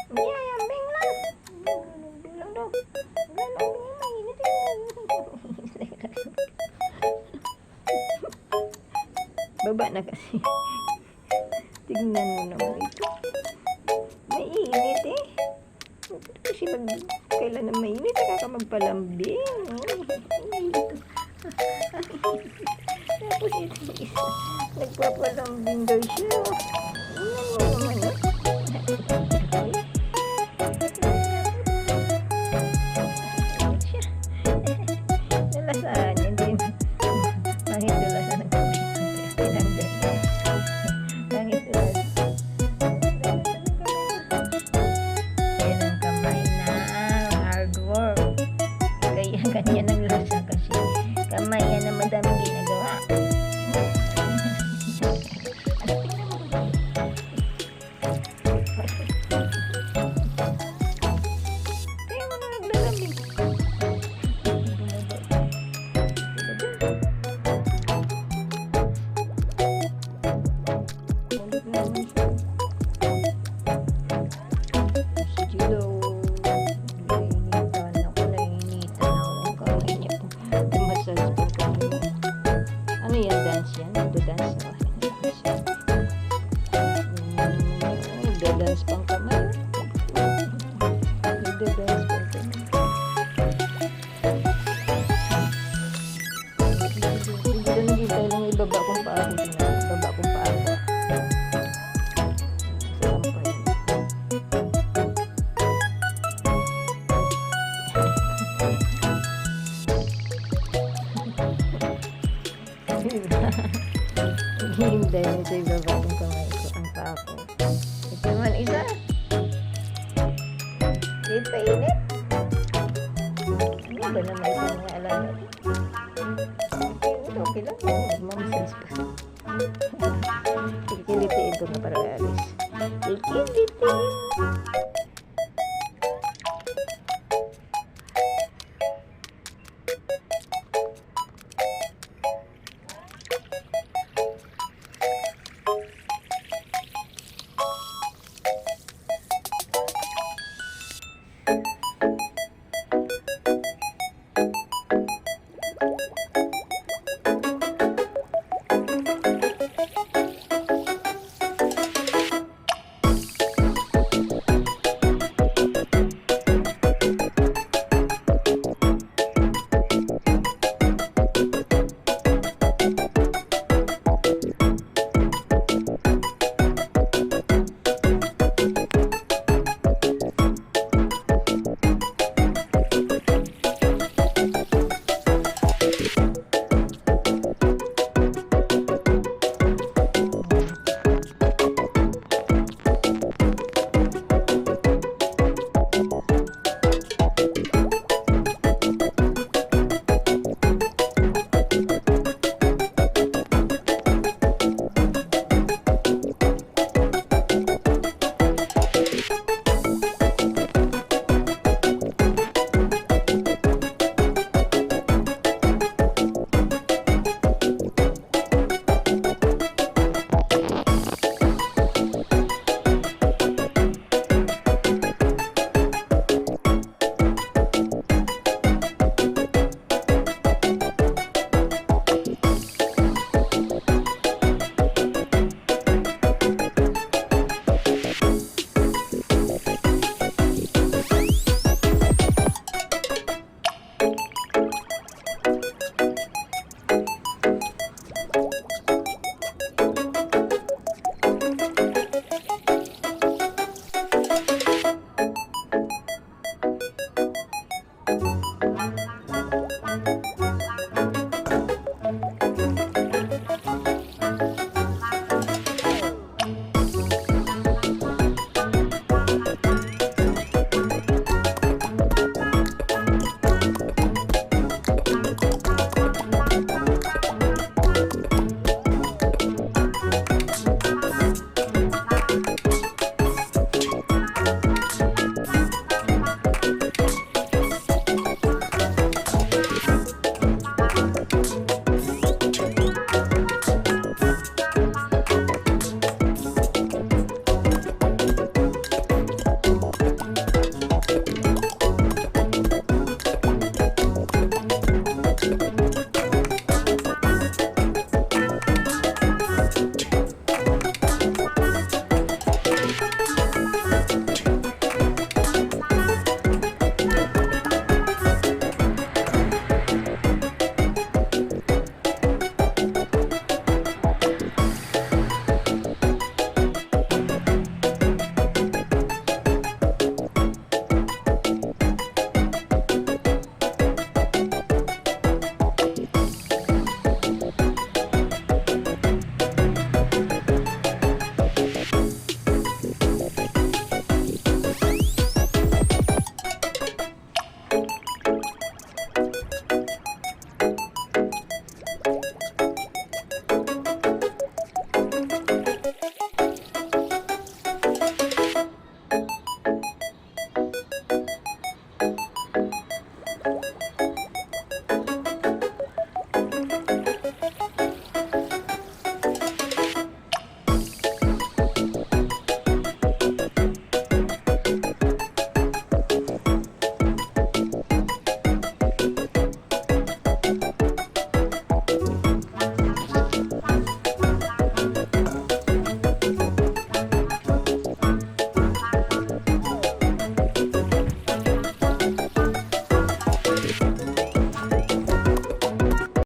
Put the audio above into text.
Niyayambing lang. Niyayambing lang daw. Niyayambing lang. Mainit eh. Baba na kasi. Tignan mo naman ito. Mainit eh. Kasi kailan na mainit, saka ka magpalambing. Tapos ito isa, nagpapalambing daw siya. Tingnan mo naman. Nalasahan niya, hindi kahit nalasahan ng tubig. Tinanggal. Kahit nalasahan. Yan ang kamay na hard work. Kaya ganyan ang lasa kasi kamay yan na madaming ginagawa. Kaya mo na naglalamig. Ulit naman siya. Si Gilo, nainitan ako ng kamay niya. Massage pa kamay niya. Ano yan? Dance yan? Nagdo-dance na. Nagdo-dance pang kamay. Nagdo-dance pang kamay. Hindi na naghintay lang ibaba kong paa ko. Ibaba kong paa ko. Sa sampay. Hihintay lang sa ibaba kong kamay ko. Ang paa ko. Ito naman isa. Hindi pa init. Ano ba naman ito mga alaga? Okay lang. Mamassage pa. Kikilitiin ko na para alis. Kikilitiin.